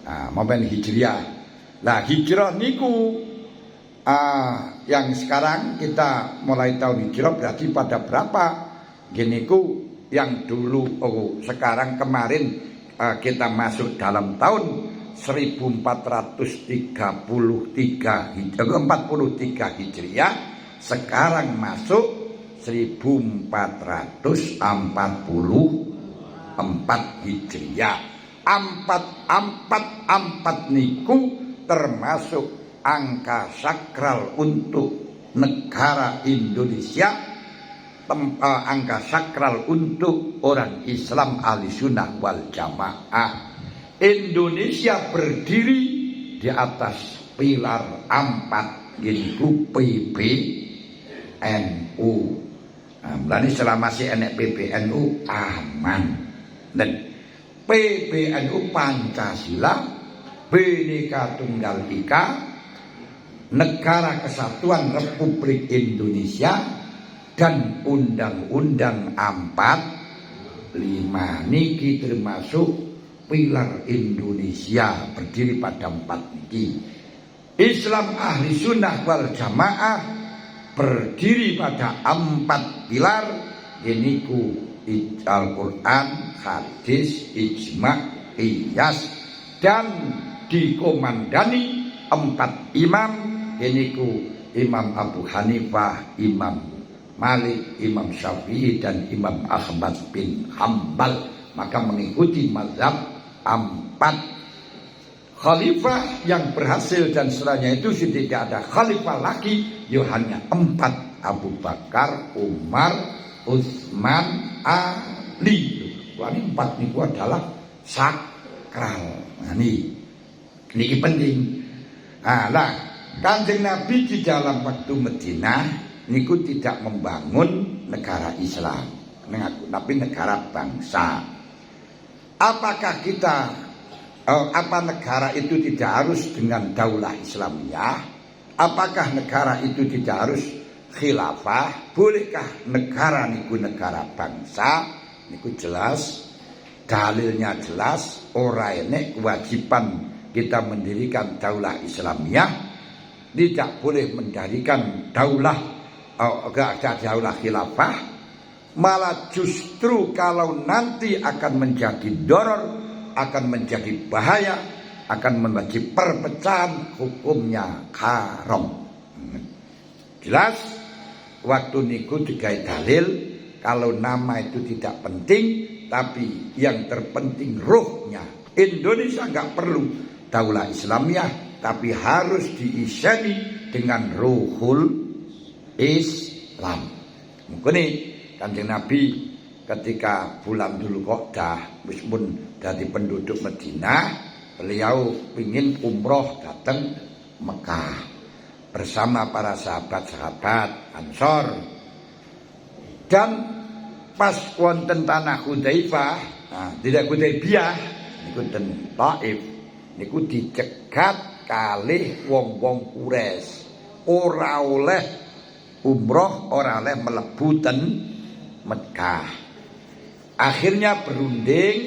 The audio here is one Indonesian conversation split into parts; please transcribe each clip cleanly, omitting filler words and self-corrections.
Momen hijriah. Nah, hijrah niku yang sekarang kita mulai tahun hijrah berarti pada berapa? Giniku yang dulu sekarang kemarin kita masuk dalam tahun 1443 Hijriah, sekarang masuk 1444 Hijriah. 444 niku termasuk angka sakral untuk negara Indonesia, angka sakral untuk orang Islam ahli sunnah wal jamaah. Indonesia berdiri di atas pilar 4 yaitu PBNU. Berarti selama masih enek PBNU aman. Dan PBNU Pancasila, Bhinneka Tunggal Ika, Negara Kesatuan Republik Indonesia, dan Undang-Undang 45 niki termasuk pilar Indonesia berdiri pada 4 niki. Islam ahli sunnah wal jamaah berdiri pada 4 pilar yaitu Al-Quran, hadis, ijma, qiyas, dan dikomandani 4 imam yaitu Imam Abu Hanifah, Imam Malik, Imam Syafi'i, dan Imam Ahmad bin Hambal. Maka mengikuti mazhab 4 khalifah yang berhasil, dan setelahnya itu sudah tidak ada khalifah lagi, hanya 4: Abu Bakar, Umar, Utsman, Ali. Wah, ini 4 niku adalah sakral. Nah, ini penting. Nah, Kanjeng Nabi di dalam waktu Madinah niku tidak membangun negara Islam, tapi negara bangsa. Apakah apa negara itu tidak harus dengan daulah Islamiyah? Apakah negara itu tidak harus khilafah? Bolehkah negara niku negara bangsa? Niku jelas, dalilnya jelas. Ora enek kewajiban kita mendirikan daulah Islamiyah, tidak boleh mendirikan daulah khilafah. Malah justru kalau nanti akan menjadi doror, akan menjadi bahaya, akan menjadi perpecahan, hukumnya haram. Jelas waktu niku digawe dalil kalau nama itu tidak penting, tapi yang terpenting ruhnya. Indonesia nggak perlu daulah Islamiyah, tapi harus diiseni dengan ruhul Islam. Mungkin Kanjeng Nabi ketika bulan Dzulqa'dah meskipun dari penduduk Madinah, beliau ingin umroh datang Mekah bersama para sahabat-sahabat Ansor. Dan pas wonten tanah Hudzaifah, tidak Hudaibiyah, niku ten Taif, niku dicegat kalih wong-wong Quraisy, ora oleh umroh, ora oleh mlebu ten Mekah. Akhirnya berunding,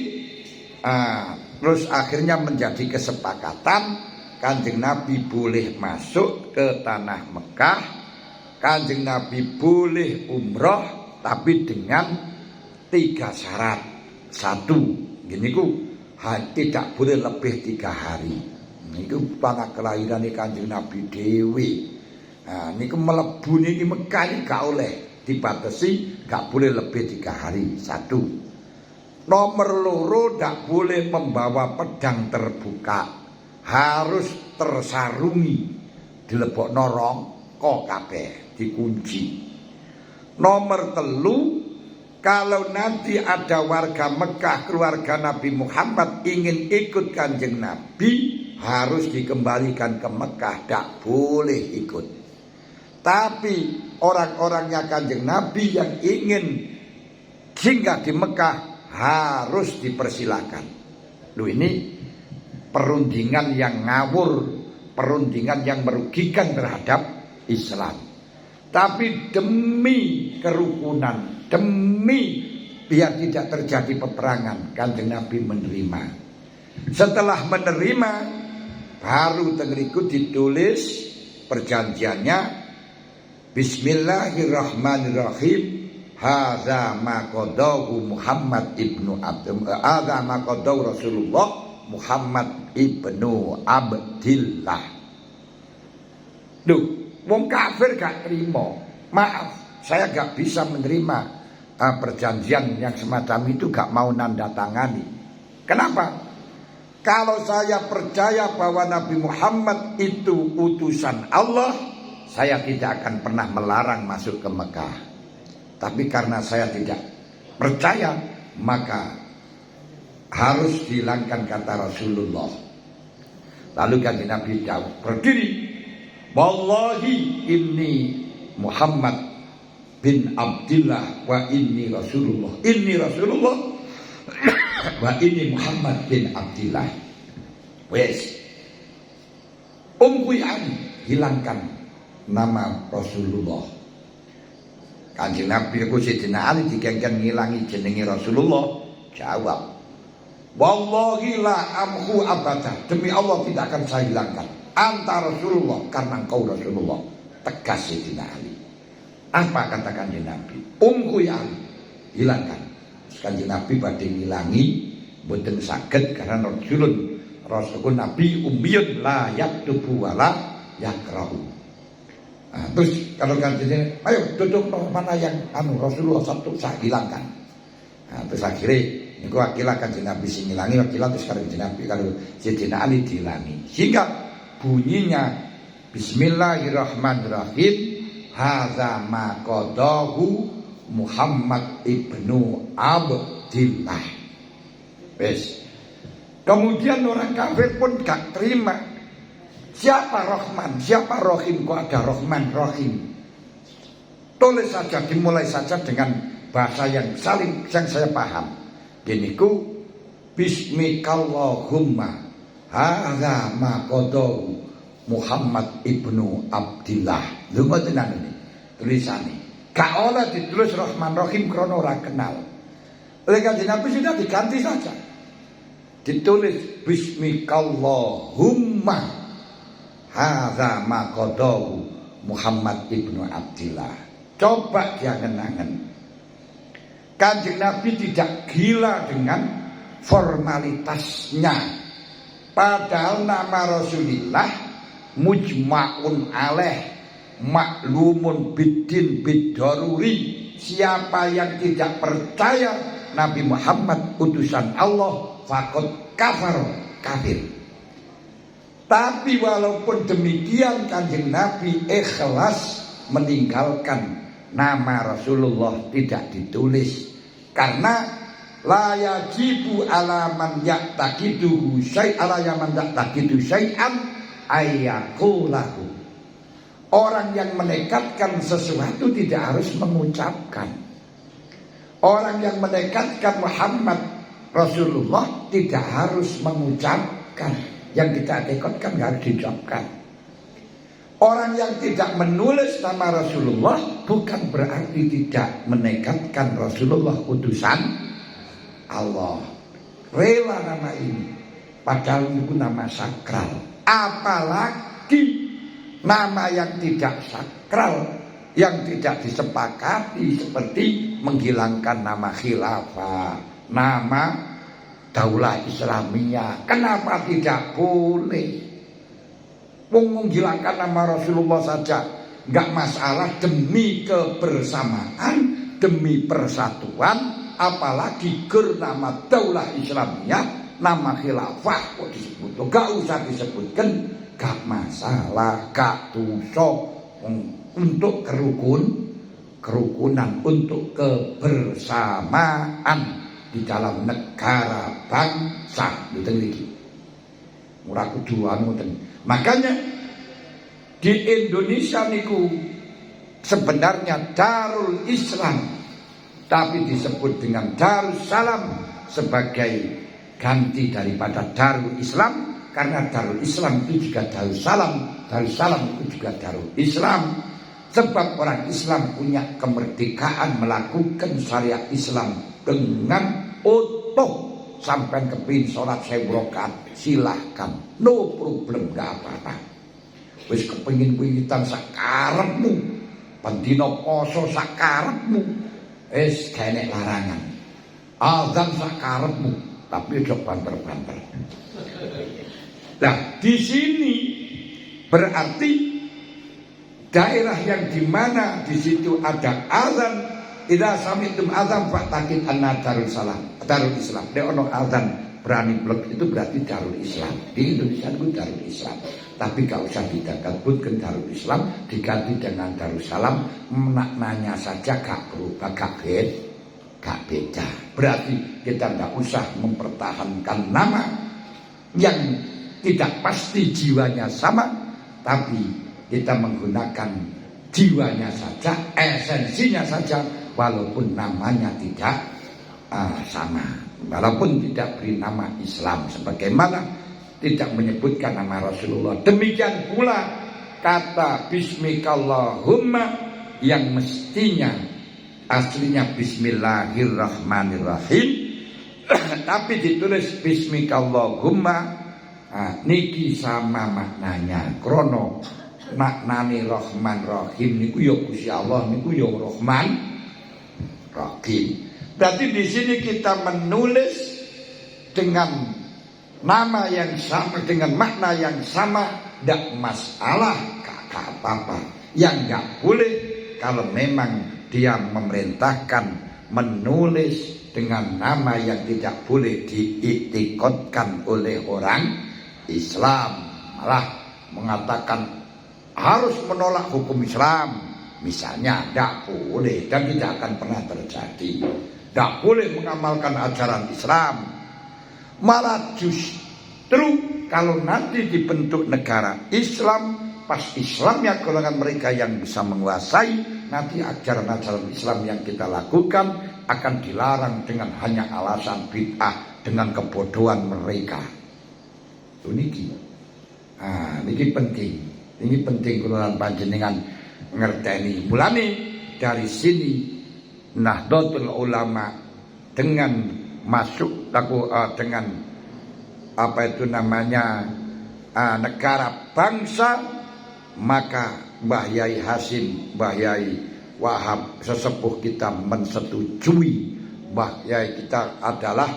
terus akhirnya menjadi kesepakatan Kanjeng Nabi boleh masuk ke tanah Mekah, Kanjeng Nabi boleh umroh, tapi dengan 3 syarat. 1, giniku tidak boleh lebih 3 hari. Niku pangkat kelahiran Kanjeng Nabi dewi. Niku mlebu niki Mekah ini gak oleh, dibatasi gak boleh lebih 3 hari. 1. Nomor 2, gak boleh membawa pedang terbuka, harus tersarungi, dilebokno rangka kabeh, dikunci. Nomor 3, kalau nanti ada warga Mekah, keluarga Nabi Muhammad ingin ikut Kanjeng Nabi, harus dikembalikan ke Mekah, tak boleh ikut. Tapi orang-orangnya Kanjeng Nabi yang ingin singgah di Mekah harus dipersilakan. Ini perundingan yang ngawur, perundingan yang merugikan terhadap Islam. Tapi demi kerukunan, demi biar tidak terjadi peperangan, Kanjeng Nabi menerima. Setelah menerima, baru tengeriku ditulis perjanjiannya. Bismillahirrahmanirrahim. Hadza ma qadahu Muhammad ibnu Hadza ma qadahu Rasulullah Muhammad ibnu Abdillah. Duh, wong kafir gak terima. Maaf, saya gak bisa menerima perjanjian yang semacam itu, gak mau nanda tangani. Kenapa? Kalau saya percaya bahwa Nabi Muhammad itu utusan Allah, saya tidak akan pernah melarang masuk ke Mekah. Tapi karena saya tidak percaya, maka harus dihilangkan, kata Rasulullah. Lalu kanjeng Nabi jawab, berdiri, wallahi inni Muhammad bin Abdillah wa inni Rasulullah. Inni Rasulullah wa inni Muhammad bin Abdillah. Wes, hilangkan nama Rasulullah. Kanjeng Nabi ku Sayyidina Ali dikengken ngilangi jenenge Rasulullah. Jawab, wallahi la amhu abada. Demi Allah tidak akan saya hilangkan anta Rasulullah, karena engkau Rasulullah. Tegas Sayyidina Ali. Apa kata kanjeng Nabi? Ali, hilangkan. Kanjeng Nabi badhe ngilangi mboten saged karena Rasulun Nabi ummiyun la yaktubu wala yakrahu. Nah, terus kalau kanjengnya, ayo duduk mana yang Rasulullah satu saya hilangkan. Nah, terus akhirnya niku wakilah kanjeng Nabi sing ngilangi, wakilah terus kanjeng Nabi kalau Sayyidina Ali dihilangi. Sehingga bunyinya Bismillahirrahmanirrahim. Hadza ma qadahu Muhammad ibnu Abdillah. Wes. Kemudian orang kafir pun gak terima. Siapa Rahman, siapa Rahim, kok ada Rahman, Rahim. Tulis saja, dimulai saja dengan bahasa yang saya paham. Giniku, Bismikallahumma hadza ma qadahu Muhammad ibnu Abdillah. Lho ngoten ini tulisane. Gak oleh ditulis Rahman Rahim krana ora kenal. Oleh kanjeng Nabi sudah diganti saja. Ditulis Bismikallahumma hadza ma qadahu Muhammad ibnu Abdillah. Coba dia kenangan. Kanjeng Nabi tidak gila dengan formalitasnya. Padahal nama Rasulullah mujma'un alaih, maklumun bidin bidaruri. Siapa yang tidak percaya Nabi Muhammad utusan Allah, faqad kafar, kafir. Tapi walaupun demikian kanjeng Nabi ikhlas meninggalkan nama Rasulullah, tidak ditulis. Karena la yajibu alaman ya'taqiduhu syai'an ayyaqulahu. Orang yang menekatkan sesuatu tidak harus mengucapkan. Orang yang menekatkan Muhammad Rasulullah tidak harus mengucapkan. Yang kita tekadkan harus diucapkan. Orang yang tidak menulis nama Rasulullah bukan berarti tidak menekatkan Rasulullah utusan Allah. Rela nama ini, padahal itu nama sakral. Apalagi nama yang tidak sakral, yang tidak disepakati, seperti menghilangkan nama khilafah, nama Daulah Islamiyah. Kenapa tidak boleh? Menghilangkan nama Rasulullah saja enggak masalah, demi kebersamaan, demi persatuan. Apalagi nama Daulah Islamiyah, nama khilafah kok disebut. Enggak usah disebutkan, enggak masalah, enggak dosa. Untuk kerukunan, untuk kebersamaan di dalam negara bangsa. Murah kuduan. Makanya di Indonesia niku sebenarnya Darul Islam, tapi disebut dengan Darussalam sebagai ganti daripada Darul Islam. Karena Darul Islam itu juga Darussalam, Darussalam itu juga Darul Islam. Sebab orang Islam punya kemerdekaan melakukan syariat Islam dengan utuh, sampai kepin sholat 1000 rakaat, silahkan, no problem, gak apa-apa. Wis kepengin wiwitan sakarepmu, pendino poso sakarepmu, wis gak larangan. Azan sakarepmu, tapi aja banter-banter. Nah, di sini berarti daerah yang dimana di situ ada azan, idza sami'tum azan fa'taqid anna darul salam, darul Islam. Nek ono azan berani blek itu berarti darul Islam. Di Indonesia itu darul Islam. Tapi gak usah dikabutkan darul Islam, diganti dengan darussalam, maknanya saja gak berubah, gak beda. Berarti kita gak usah mempertahankan nama yang tidak pasti jiwanya sama, tapi kita menggunakan jiwanya saja, esensinya saja, walaupun namanya tidak sama, walaupun tidak beri nama Islam, sebagaimana tidak menyebutkan nama Rasulullah. Demikian pula kata Bismikallahumma yang mestinya aslinya Bismillahirrahmanirrahim, tapi ditulis Bismikallahumma. Niki sama maknanya, krono maknane Rahman Rahim niku ya Gusti Allah niku ya Rahman Rahim. Berarti di sini kita menulis dengan nama yang sama, dengan makna yang sama, tidak masalah, gak apa-apa. Yang gak boleh kalau memang dia memerintahkan menulis dengan nama yang tidak boleh diiktikadkan oleh orang Islam, malah mengatakan harus menolak hukum Islam, misalnya, tidak boleh dan tidak akan pernah terjadi. Tidak boleh mengamalkan ajaran Islam. Malah justru kalau nanti dibentuk negara Islam, pas Islamnya golongan mereka yang bisa menguasai, nanti ajaran-ajaran Islam yang kita lakukan akan dilarang dengan hanya alasan bid'ah, dengan kebodohan mereka. Niki penting. Ini penting kula panjenengan ngerteni. Mulane dari sini Nahdlatul Ulama dengan masuk dengan apa itu namanya negara bangsa, maka Mbah Yai Hasim, Mbah Yai Wahab sesepuh kita mensetujui Mbah Yai kita adalah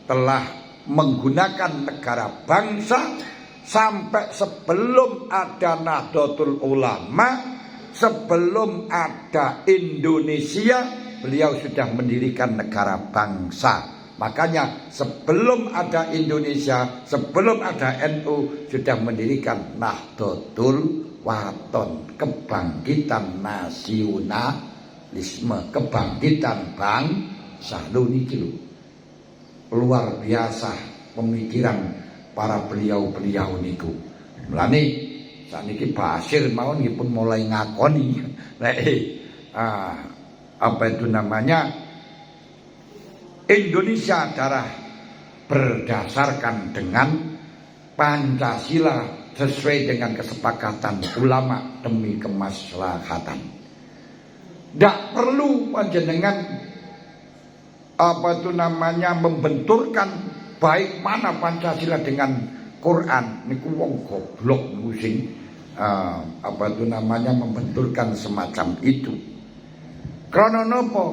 telah menggunakan negara bangsa sampai sebelum ada Nahdlatul Ulama, sebelum ada Indonesia, beliau sudah mendirikan negara bangsa. Makanya sebelum ada Indonesia, sebelum ada NU, sudah mendirikan Nahdlatul Wathon, kebangkitan nasionalisme, kebangkitan bangsa. Luar biasa pemikiran para beliau-beliau niku. Mulane saniki Basir mawon nggih mulai ngakoni apa itu namanya Indonesia adalah berdasarkan dengan Pancasila sesuai dengan kesepakatan ulama demi kemaslahatan. Tidak perlu panjenengan apa itu namanya membenturkan baik mana Pancasila dengan Quran. Niku wong goblok sing apa itu namanya membenturkan semacam itu. Krana napa?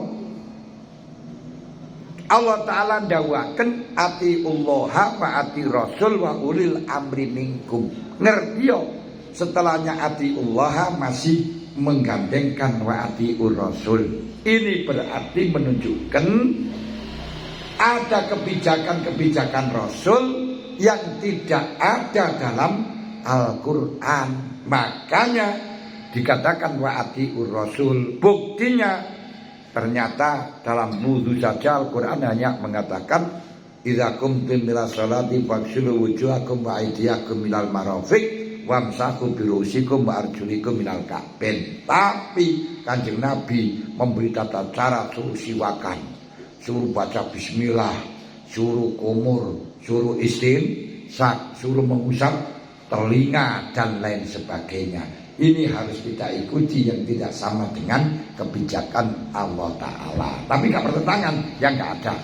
Allah Ta'ala ndawaken atiullaha wa ati rasul wa ulil amri minkum. Ngerti yo, setelahnya atiullaha masih menggandengkan wa atiur rasul. Ini berarti menunjukkan ada kebijakan-kebijakan Rasul yang tidak ada dalam Al-Quran. Makanya dikatakan wa atiur rasul. Buktinya ternyata dalam wudhu saja Al-Quran hanya mengatakan idza qumtum ila sholati faghsilu wujuhakum wa aydiyakum minal marafiq wamsahu birusikum wa arjulikum minal ka'bain. Tapi Kanjeng Nabi memberi tata cara, suruh siwakan, suruh baca bismillah, suruh kumur, suruh istinsak, suruh mengusap telinga dan lain sebagainya. Ini harus kita ikuti yang tidak sama dengan kebijakan Allah Ta'ala. Tapi gak bertentangan, yang gak ada.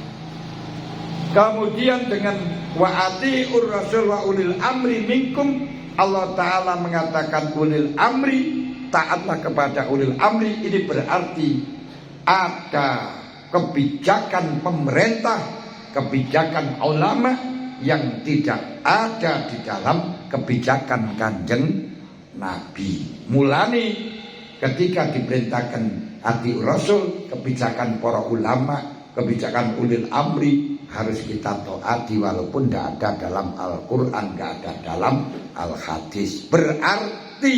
Kemudian dengan wa'ati'ur rasul wa ulil amri minkum, Allah Ta'ala mengatakan ulil amri, taatlah kepada ulil amri. Ini berarti ada kebijakan pemerintah, kebijakan ulama yang tidak ada di dalam kebijakan Kanjeng Nabi. Mulane ketika diperintahkan ati rasul, kebijakan para ulama, kebijakan ulil amri harus kita taati walaupun tidak ada dalam Al-Quran, tidak ada dalam Al-Hadis. Berarti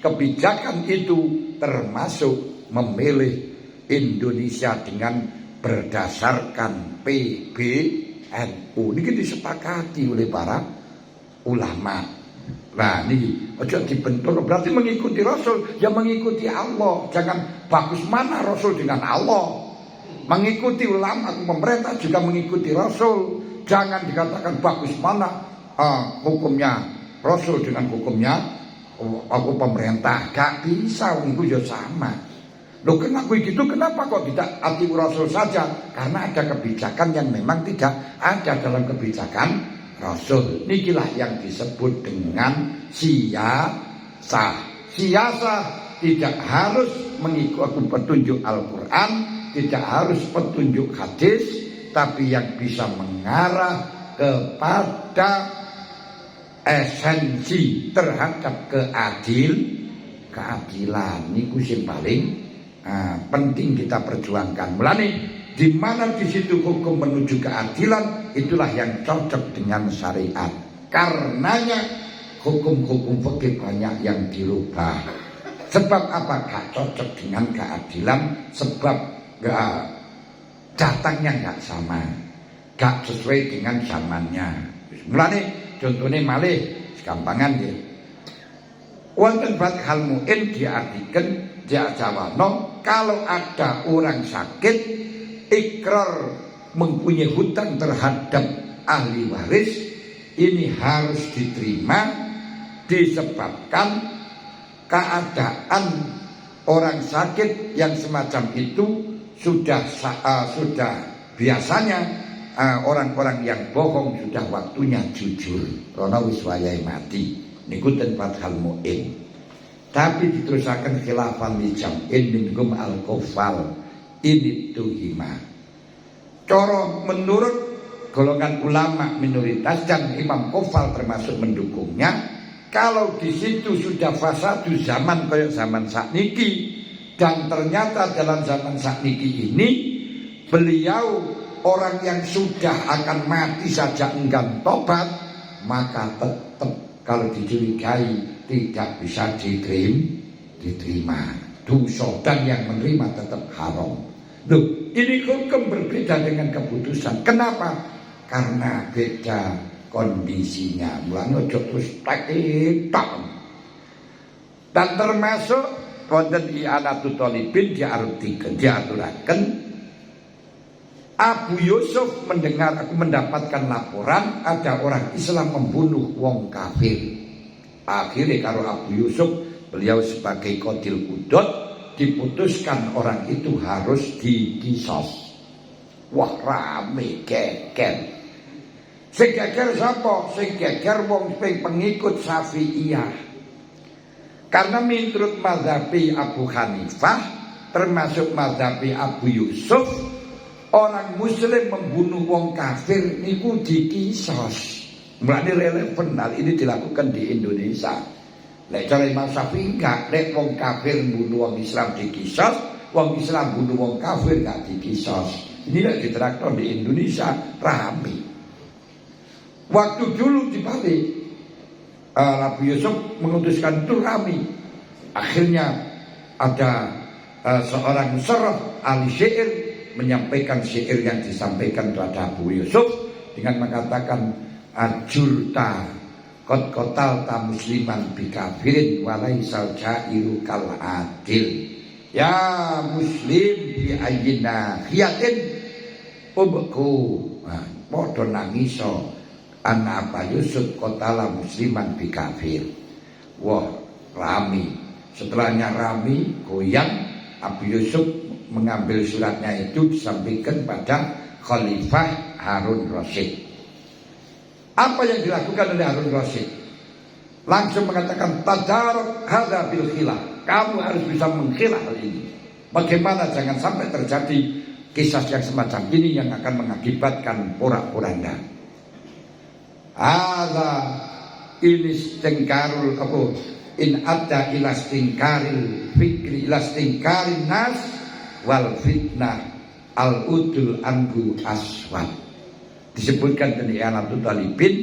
kebijakan itu termasuk memilih Indonesia dengan berdasarkan PBNU. Ini disepakati oleh para ulama. Nah ini ojo dibentur, berarti mengikuti Rasul, ya mengikuti Allah. Jangan bagus mana Rasul dengan Allah. Mengikuti ulama, pemerintah juga mengikuti Rasul. Jangan dikatakan bagus mana hukumnya Rasul dengan hukumnya aku pemerintah. Gak bisa, itu ya sama. Loh kenapa gitu? Kenapa kok tidak ati Rasul saja? Karena ada kebijakan yang memang tidak ada dalam kebijakan Rasul. Inilah yang disebut dengan siyasah. Siyasah tidak harus mengikuti petunjuk Al-Quran, tidak harus petunjuk hadis, tapi yang bisa mengarah kepada esensi terhadap keadilan. Niku sing paling penting kita perjuangkan. Mulane di mana di situ hukum menuju keadilan, itulah yang cocok dengan syariat. Karenanya hukum-hukum fikih banyak yang dirubah. Sebab apa? Gak cocok dengan keadilan, sebab datangnya gak sama, gak sesuai dengan zamannya. Mulane contohnya malih sekampangan ya. Wonten Fathul Mu'in diartikan diajawano, kalau ada orang sakit ikrar mempunyai hutang terhadap ahli waris, ini harus diterima disebabkan keadaan orang sakit yang semacam itu sudah biasanya orang-orang yang bohong sudah waktunya jujur karena wis wayahe mati. Niku ten Fathul Mu'in. Tapi diterusaken khilafan li jam'in minhum al-kufal ini tuhima. Coro menurut golongan ulama minoritas dan Imam Kufal termasuk mendukungnya, kalau di situ sudah fasadu zaman kayak zaman sakniki, dan ternyata dalam zaman sakniki ini beliau orang yang sudah akan mati saja enggan tobat, maka tetap kalau dicurigai tidak bisa diterima dosa, dan yang menerima tetap haram. Loh, ini hukum berbeda dengan keputusan. Kenapa? Karena beda kondisinya. Mulane ojo terus tak. Dan termasuk wonten i'anatul thalibin diaturaken, Abu Yusuf mendapatkan laporan ada orang Islam membunuh wong kafir. Akhirnya karo Abu Yusuf, beliau sebagai qadil qudud, diputuskan orang itu harus dikisos. Wah rame geger. Sing geger sapa? Sing geger wong pengikut Syafi'iyah. Karena menurut mazhabi Abu Hanifah, termasuk mazhabi Abu Yusuf, orang muslim membunuh wong kafir niku dikisos. Mulane relevan hal ini dilakukan di Indonesia. Lek cara Imam Syafi'i enggak, lek wong kafir bunuh wong Islam dikisos, wong Islam bunuh wong kafir enggak dikisos. Inilah diterapkan di Indonesia rame. Waktu dulu dibalik, Abu Yusuf memutuskan itu rame. Akhirnya ada seorang musyraf ahli syair menyampaikan syair yang disampaikan kepada Abu Yusuf dengan mengatakan ajurta kot kotal ta musliman bikafirin walaisal jairu kal adil. Ya muslim bi ayyina khiyatin ubku. Padha nangiso ana Abu Yusuf kotala musliman bikafir. Wah rami. Setelahnya rami goyang, Abu Yusuf mengambil suratnya itu disampaikan pada Khalifah Harun Rasyid. Apa yang dilakukan oleh Harun Rasyid? Langsung mengatakan tadaruk hadza bil khilaf. Kamu harus bisa mengkhilah hal ini. Bagaimana jangan sampai terjadi kisah yang semacam ini yang akan mengakibatkan porak-poranda. Hadza ilistengkarul apa? In ada ilastingkaril fikri ilastingkarin nas wal fitnah al udul anhu aswad. Disebutkan dari Anatul Talibin,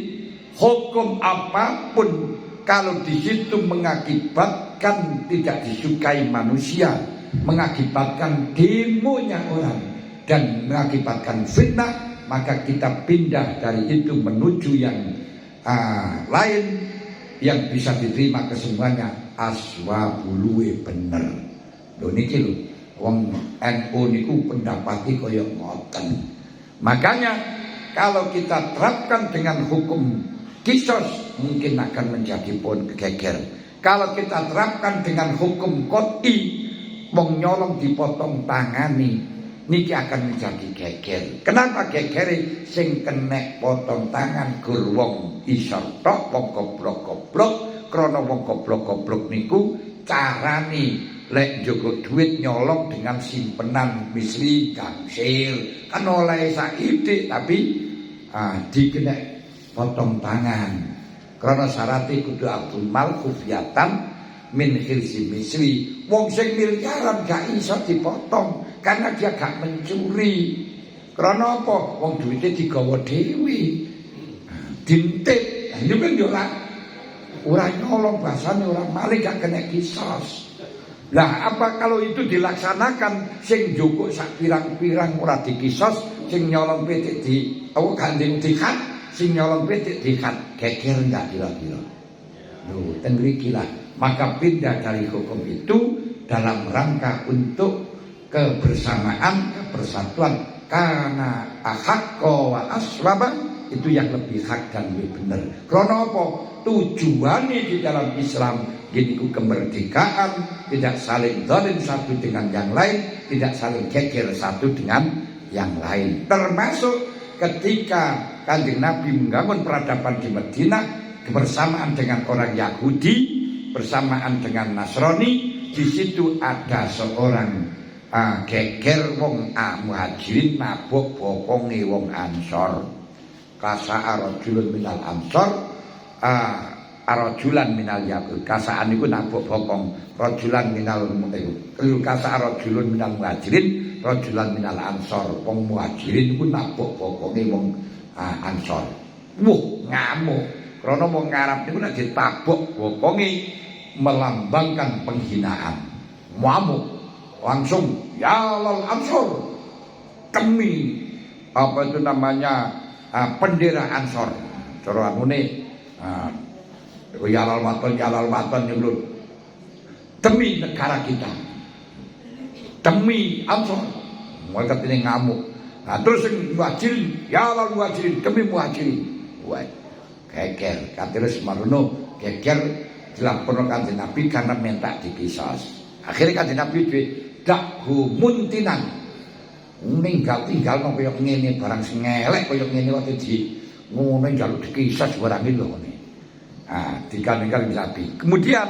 hukum apapun kalau di situ mengakibatkan tidak disukai manusia, mengakibatkan demonya orang dan mengakibatkan fitnah, maka kita pindah dari itu menuju yang lain yang bisa diterima kesemuanya. Aswabuluwe bener. Lho niki lho, wong NU niku pendapati kaya ngoten. Makanya kalau kita terapkan dengan hukum kisos mungkin akan menjadi pun geger. Kalau kita terapkan dengan hukum qot'i, wong nyolong dipotong tangani, niki akan menjadi geger. Kenapa geger? Sing kena potong tangan gur wong isor tok, wong goblok-goblok. Krana wong goblok-goblok niku carane lek njogo duit nyolong dengan simpenan misli gangsir. Kan oleh saiki tapi dikena potong tangan. Krana syaratnya kudu abdul mal kufiyatan min khilsi misli. Wong sing miliaran gak iso dipotong karena dia gak mencuri. Krana apa? Wong duitnya digawa dhewe. Dintip. Ini kan yo ora nyolong, bahasane orang maling gak kena kisos. Lah apa kalau itu dilaksanakan, sing njukuk sak pirang-pirang ora dikisos, sing nyolong pitik di gandeng dikat, sing nyolong pitik dikat, geger enggak kira-kira. Lho, ten mriki lah. Maka pindah dari hukum itu dalam rangka untuk kebersamaan, persatuan. Karena ahakko wa aswaba, itu yang lebih hak dan lebih benar. Karena apa? Tujuannya di dalam Islam gini kemerdekaan, tidak saling zalim satu dengan yang lain, tidak saling geger satu dengan yang lain. Termasuk ketika Kanjeng Nabi membangun peradaban di Madinah bersamaan dengan orang Yahudi, bersamaan dengan Nasrani, di situ ada seorang geger wong Muhajirin nabok bokonge wong Ansor. Kasa arajulun minal Ansor, arajulan minal Yahud. Kasaan niku nabok bokong rajulan minal kasa arajulun minal Muhajirin, rajulan minal Ansor. Wong Muhajirin niku nabok bokonge wong Ansor. Ngamuk. Karena wong Arab niku nek ditabok bokonge melambangkan penghinaan. Ngamuk. Langsung ya lal Ansor. Demi apa itu namanya bendera Ansor. Cara anune yalal maton nyelur. Demi negara kita, demi Ansor. Mereka ini ngamuk. Nah terus Muhajirin, yalal Muhajirin, demi Muhajirin. Wah, geger. Terus marono geger dilaporkan Kanjeng Nabi karena minta dikisos. Akhirnya Kanjeng Nabi dakhu muntinan. Tinggal nang koyo ngene barang sing elek koyo ngene kok ngono njaluk dikisah barang iki lho ngene. Dikandungkan Nabi. Kemudian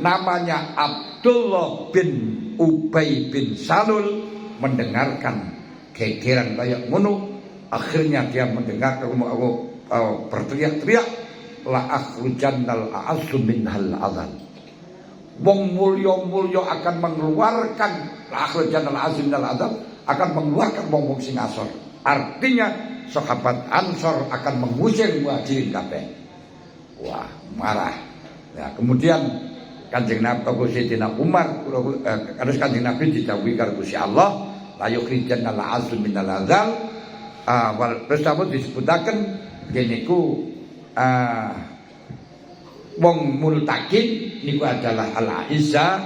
namanya Abdullah bin Ubay bin Salul mendengarkan gegeran kayak ngono. Akhirnya dia mendengar berteriak-teriak la akhrujannal a'azzu minhal azal. Wong mulya-mulya akan mengeluarkan la akhrujannal a'azzu minhal azal, akan mengeluarkan wong sing asor. Artinya sahabat Ansor akan mengusir Muhajirin kabeh. Wah, marah. Ya, kemudian Kanjeng Nabi Sayyidina Umar terus Kanjeng Nabi didhawuhi karo Gusti Allah, la yukhrijannal a'azzu minal azal. Terus sampun disebutaken geniku wong multakin niku adalah al-izza.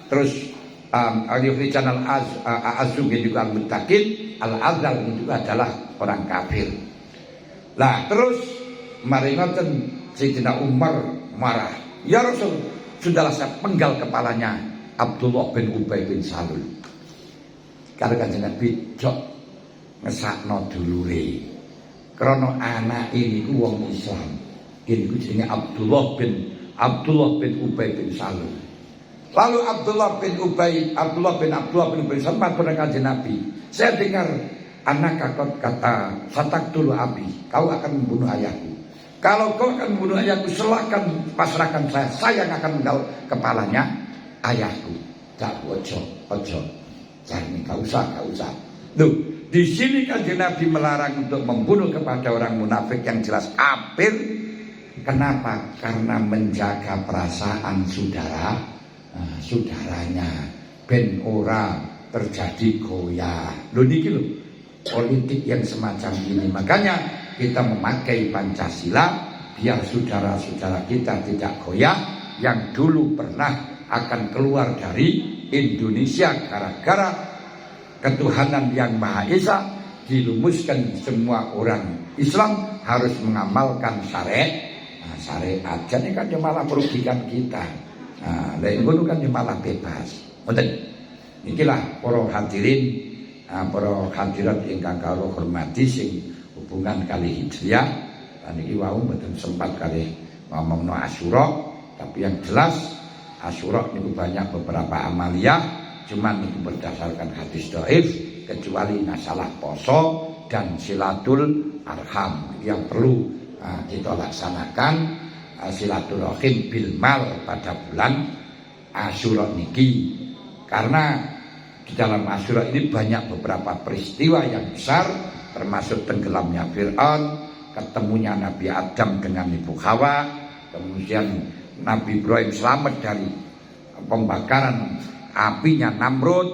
Terus al-yukhrijan al-azzu juga al-muttaqin, al-azal itu adalah orang kafir. Lah terus mari ngoten Sayyidina Umar marah. Ya Rasul, sudahlah saya penggal kepalanya Abdullah bin Ubay bin Salul. Karena Kanjeng Nabi jok ngesakno dulure. Krana anake niku wong Islam. Niku jenenge Abdullah bin Ubay bin Salul. Lalu Abdullah bin Ubay sempat berkata Nabi, saya dengar anak kakot kata satak dulu abi, kau akan membunuh ayahku. Kalau kau akan membunuh ayahku, silakan pasrahkan saya yang akan menggal kepalanya ayahku. Tak ojo. Jangan gak usah. Loh, di sini kan Nabi melarang untuk membunuh kepada orang munafik yang jelas kafir. Kenapa? Karena menjaga perasaan saudaranya ben ora terjadi goyah. Lho niki lho, politik yang semacam ini. Makanya kita memakai Pancasila biar saudara-saudara kita tidak goyah yang dulu pernah akan keluar dari Indonesia gara-gara ketuhanan yang Maha Esa dilumuskan semua orang Islam harus mengamalkan syariat. Jadi kan malah merugikan kita. Lain ngono kan malah bebas. Ngoten. Ikilah para hadirat ingkang kawula hormati sing hubungan kali Hijriah. Lan iki wau mboten sempat kali ngomongno Asyura, tapi yang jelas Asyura niku banyak beberapa amaliyah, cuman itu berdasarkan hadis dhaif kecuali masalah poso dan silatul arham yang perlu kita laksanakan. Silaturahim bil mal pada bulan Asyura niki, karena di dalam Asyura ini banyak beberapa peristiwa yang besar, termasuk tenggelamnya Fir'aun, ketemunya Nabi Adam dengan Ibu Hawa, kemudian Nabi Ibrahim selamat dari pembakaran apinya Namrud,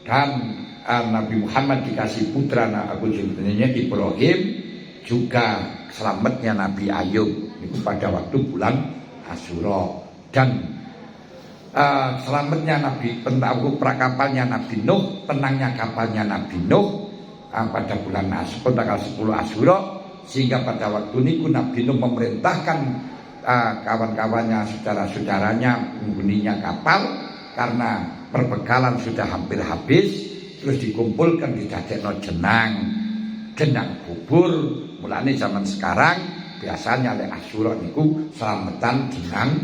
dan Nabi Muhammad dikasih putra namanya Ibrahim, juga selamatnya Nabi Ayub itu pada waktu bulan Asyura, dan selamatnya Nabi prakapalnya Nabi Nuh, tenangnya kapalnya Nabi Nuh pada bulan Asyura tanggal 10 Asyura, sehingga pada waktu niku Nabi Nuh memerintahkan kawan-kawannya, saudara-saudaranya menghuninya kapal karena perbekalan sudah hampir habis, terus dikumpulkan didadekno jenang bubur. Mulane zaman sekarang biasanya lek Asyura niku selamatan jenang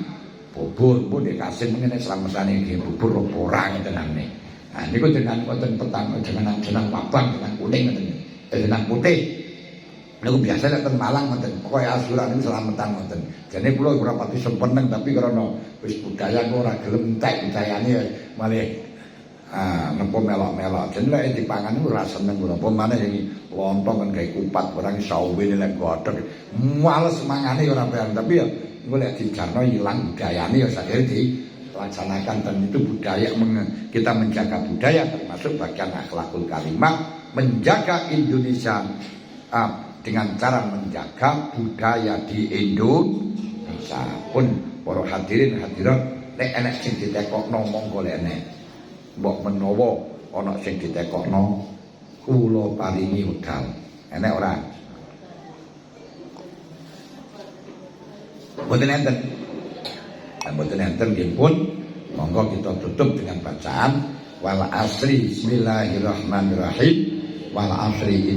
bubur, pun dikasih mengenai selamatan iki bubur ora tenane. Nah niku jenang wonten petang jenang papang, jenang kuning ngoten. Jenang putih. Niku biasa lek ten Malang ngoten. Pokoke Asyura niku selamatan ngoten. Jane kula ora pati sempeneng, tapi karena wis budaya kok ora gelem entek budayane malih nempo melok-melok. Jadi lek dipangan ora seneng kula. Apa maneh iki lontong kan gawe kupat barang sawene lek godhog. Males mangane ora bayang, tapi ya engko lek dijarno ilang budayane ya sakjane dilaksanakan, dan itu budaya kita menjaga budaya termasuk bagian akhlakul karimah, menjaga Indonesia dengan cara menjaga budaya di Indonesia. Pun para hadirin hadirat, nek enek sing ditekokno monggo lek enek. Mbok menawa ana sing ditekokno kula paringi wedal. Enek ora? Mboten enten. Mboten enten nggih pun monggo kita tutup dengan bacaan wal asri bismillahirrahmanirrahim wal asri